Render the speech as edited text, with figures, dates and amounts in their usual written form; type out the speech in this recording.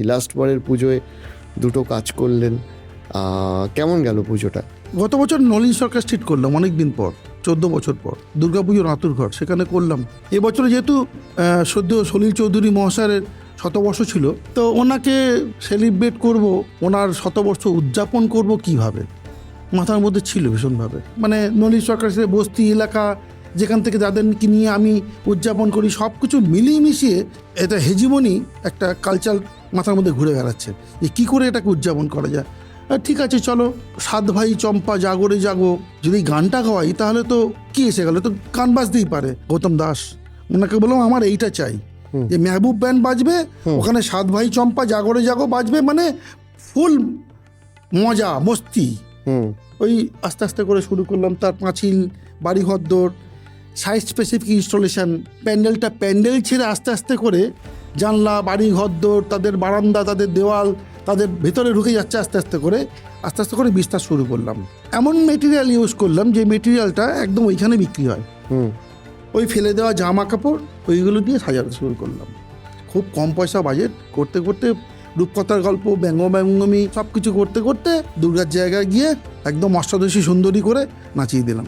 Last বারের পুজোয় দুটো কাজ করলেন, কেমন গেল পুজোটা? গত বছর নলিন সরকার স্ট্রিট করলাম অনেক দিন পর, 14 বছর পর। দুর্গাপুজোর আতুর ঘর সেখানে করলাম। এবছরে যেহেতু সদ্য সলিল চৌধুরী মহাশয়ের শতবর্ষ ছিল, তো ওনাকে সেলিব্রেট করব, ওনার শতবর্ষ উদযাপন করব কিভাবে মাথার মধ্যে ছিল ভীষণভাবে। মানে নলিন সরকার সে বস্তি এলাকা যেখান থেকে যাদেরকে নিয়ে আমি উদযাপন করি সব কিছু মিলিয়ে মিশিয়ে এটা হেজিমনি একটা কালচার মাথার মধ্যে ঘুরে বেড়াচ্ছে যে কী করে এটাকে উদযাপন করা যায়। ঠিক আছে, চলো, সাত ভাই চম্পা জাগরে জাগো, যদি গানটা গাওয়াই তাহলে তো কি এসে গেল, তো গান বাজতেই পারে। গৌতম দাস ওনাকে বললাম আমার এইটা চাই, যে মেহবুব ব্যান্ড বাজবে, ওখানে সাত ভাই চম্পা জাগরে জাগো বাজবে, মানে ফুল মজা মস্তি। ওই আস্তে আস্তে করে শুরু করলাম। তার পাঁচিল, বাড়িঘর দৌড়, সাইজ স্পেসিফিক ইনস্টলেশন, প্যান্ডেল ছেড়ে আস্তে আস্তে করে জানলা, বাড়িঘর দৌড়, তাদের বারান্দা, তাদের দেওয়াল, তাদের ভেতরে ঢুকে যাচ্ছে। আস্তে আস্তে করে বিস্তার শুরু করলাম। এমন মেটেরিয়াল ইউজ করলাম যে মেটেরিয়ালটা একদম ওইখানে বিক্রি হয়। ওই ফেলে দেওয়া জামা কাপড় ওইগুলো দিয়ে সাজাতে শুরু করলাম। খুব কম পয়সা বাজেট, করতে করতে রূপকথার গল্প, ব্যঙ্গমি সব কিছু করতে করতে দুর্গার জায়গায় গিয়ে একদম অষ্টাদশী সুন্দরী করে নাচিয়ে দিলাম।